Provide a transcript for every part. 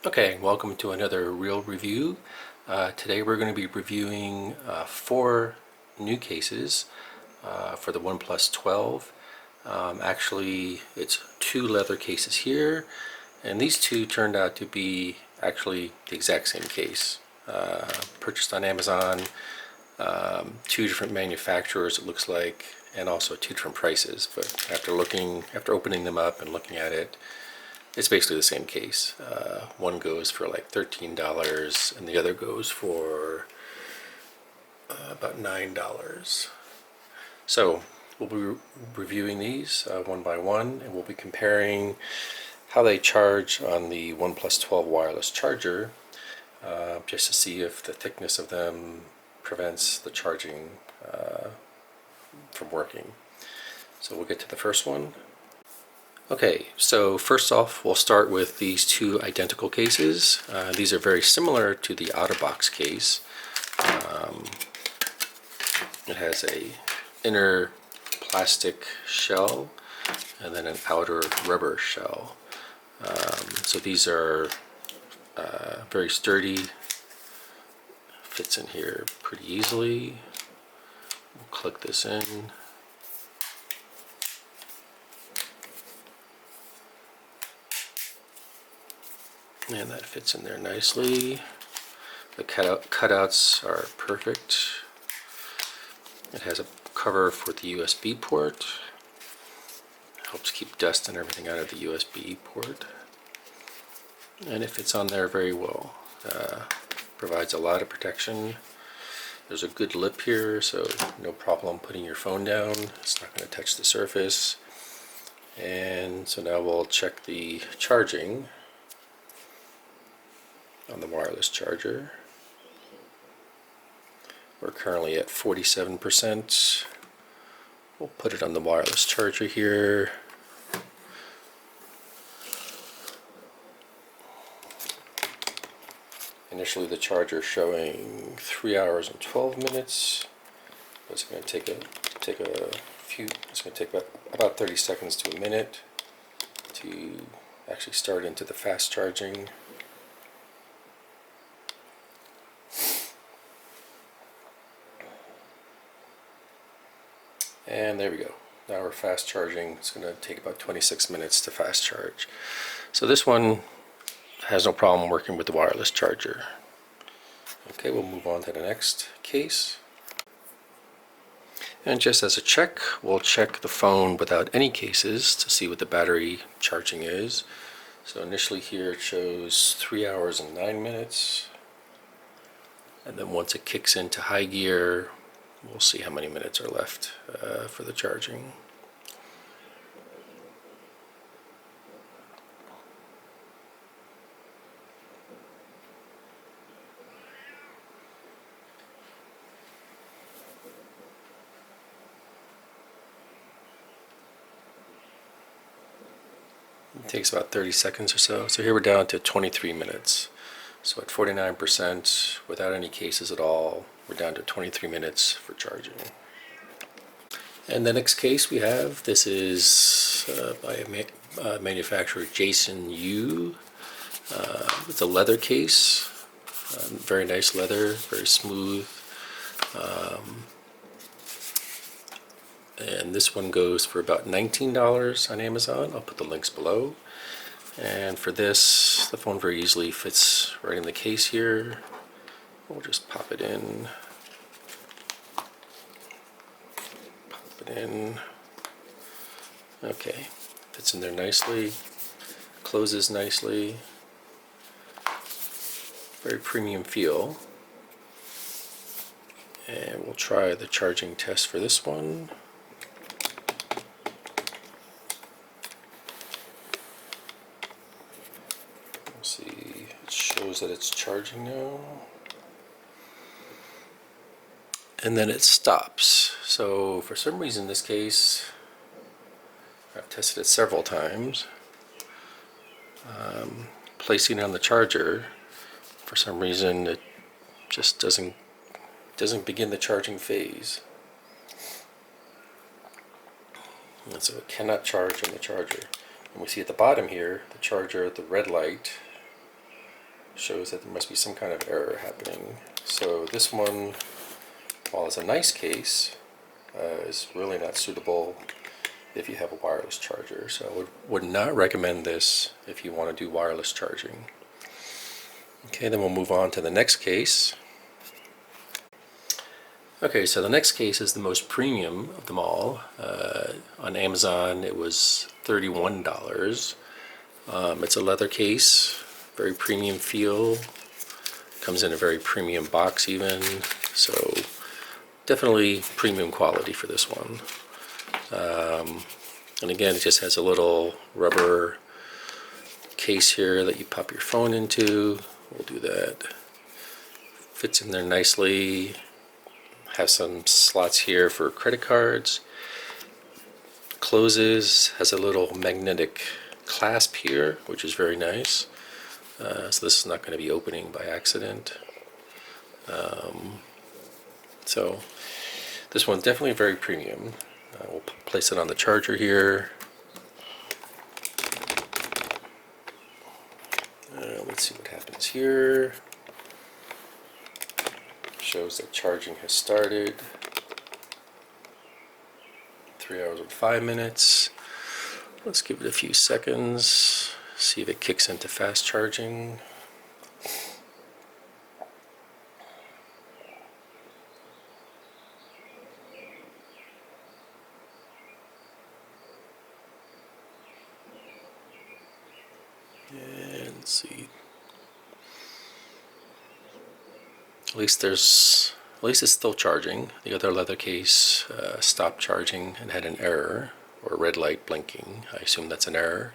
Okay, welcome to another Real Review. Today we're going to be reviewing 4 new cases for the OnePlus 12. Actually, it's 2 leather cases here, and these 2 turned out to be actually the exact same case. Purchased on Amazon, 2 different manufacturers it looks like, and also 2 different prices. But after opening them up and looking at it, it's basically the same case. One goes for like $13 and the other goes for about $9. So we'll be reviewing these one by one, and we'll be comparing how they charge on the OnePlus 12 wireless charger, just to see if the thickness of them prevents the charging from working. So we'll get to the first one. Okay, so first off, we'll start with these 2 identical cases. These are very similar to the OtterBox case. It has a inner plastic shell and then an outer rubber shell. So these are very sturdy, fits in here pretty easily. We'll click this in. And that fits in there nicely. The cutouts are perfect. It has a cover for the USB port. Helps keep dust and everything out of the USB port. And it fits on there very well. Provides a lot of protection. There's a good lip here, so no problem putting your phone down. It's not going to touch the surface. And so now we'll check the charging on the wireless charger. We're currently at 47%. We'll put it on the wireless charger here. Initially the charger showing 3 hours and 12 minutes. It's going to take it's going to take about 30 seconds to a minute to actually start into the fast charging. And there we go. Now we're fast charging. It's going to take about 26 minutes to fast charge. So this one has no problem working with the wireless charger. Okay, we'll move on to the next case. And just as a check, we'll check the phone without any cases to see what the battery charging is. So initially here it shows 3 hours and 9 minutes. And then once it kicks into high gear, we'll see how many minutes are left for the charging. It takes about 30 seconds or so. So here we're down to 23 minutes. So at 49% without any cases at all, we're down to 23 minutes for charging. And the next case we have, this is by a manufacturer, Jiunai. It's a leather case, very nice leather, very smooth. And this one goes for about $19 on Amazon. I'll put the links below. And for this, the phone very easily fits right in the case here. We'll just pop it in. Pop it in. Okay, fits in there nicely. Closes nicely. Very premium feel. And we'll try the charging test for this one. See, it shows that it's charging now, and then it stops. So for some reason this case, I've tested it several times, placing it on the charger, for some reason it just doesn't begin the charging phase, and so it cannot charge on the charger. And we see at the bottom here the charger, the red light shows that there must be some kind of error happening. So this one, while it's a nice case, is really not suitable if you have a wireless charger. So I would not recommend this if you want to do wireless charging. Okay, then we'll move on to the next case. Okay, so the next case is the most premium of them all. On Amazon it was $31. It's a leather case, very premium feel, comes in a very premium box even, so definitely premium quality for this one. And again, it just has a little rubber case here that you pop your phone into. We'll do that. Fits in there nicely. Has some slots here for credit cards. Closes, has a little magnetic clasp here, which is very nice. So this is not going to be opening by accident. So this one's definitely very premium. We'll place it on the charger here. Let's see what happens here. Shows that charging has started. 3 hours and 5 minutes. Let's give it a few seconds, see if it kicks into fast charging. And let's see. At least it's still charging. The other leather case stopped charging and had an error, or a red light blinking. I assume that's an error.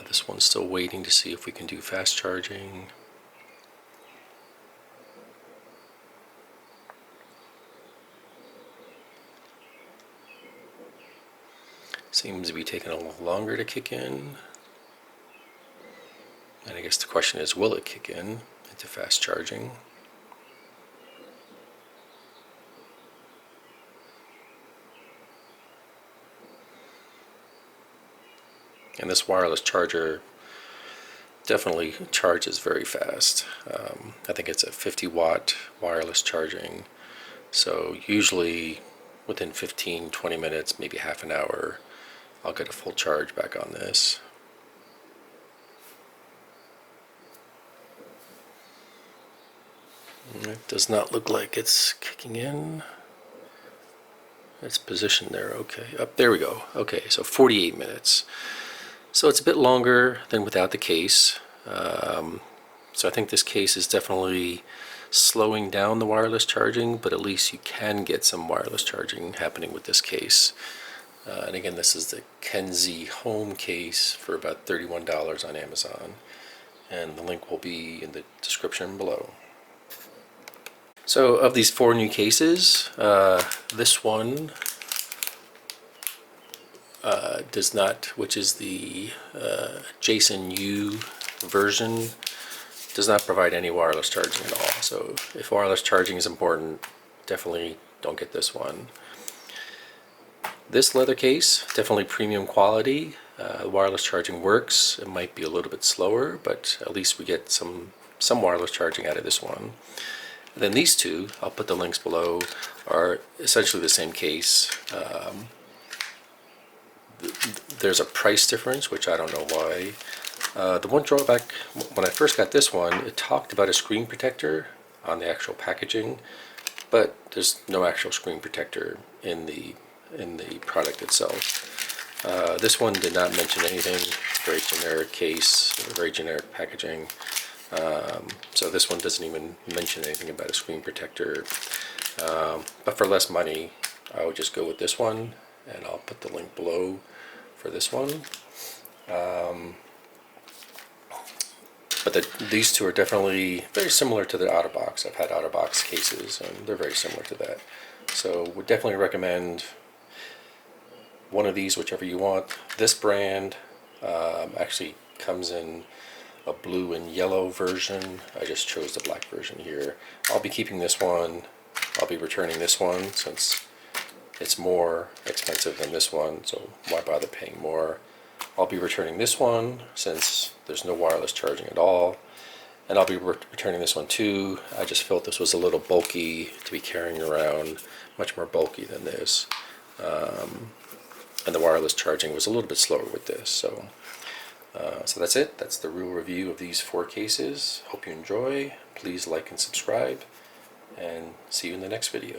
This one's still waiting to see if we can do fast charging. Seems to be taking a little longer to kick in. And I guess the question is, will it kick in into fast charging? And this wireless charger definitely charges very fast. I think it's a 50-watt wireless charging. So usually within 15-20 minutes, maybe half an hour, I'll get a full charge back on this. It does not look like it's kicking in. It's positioned there. Okay, up there we go. Okay, so 48 minutes. So it's a bit longer than without the case. So I think this case is definitely slowing down the wireless charging, but at least you can get some wireless charging happening with this case. And again, this is the KEZiHOME case for about $31 on Amazon. And the link will be in the description below. So of these 4 new cases, this one does not, which is the JSON-U version, does not provide any wireless charging at all. So if wireless charging is important, definitely don't get this one. This leather case, definitely premium quality. Wireless charging works. It might be a little bit slower, but at least we get some wireless charging out of this one. And then these two, I'll put the links below, are essentially the same case. There's a price difference, which I don't know why. The one drawback, when I first got this one, it talked about a screen protector on the actual packaging, but there's no actual screen protector in the product itself. This one did not mention anything. Very generic case, very generic packaging. So this one doesn't even mention anything about a screen protector. But for less money, I would just go with this one, and I'll put the link below for this one. But these two are definitely very similar to the OtterBox. I've had OtterBox cases, and they're very similar to that. So would definitely recommend one of these, whichever you want. This brand actually comes in a blue and yellow version. I just chose the black version here. I'll be keeping this one. I'll be returning this one since it's more expensive than this one, so why bother paying more? I'll be returning this one since there's no wireless charging at all, and I'll be returning this one too. I just felt this was a little bulky to be carrying around, much more bulky than this. And the wireless charging was a little bit slower with this. So that's it. That's the real review of these 4 cases. Hope you enjoy. Please like and subscribe, and see you in the next video.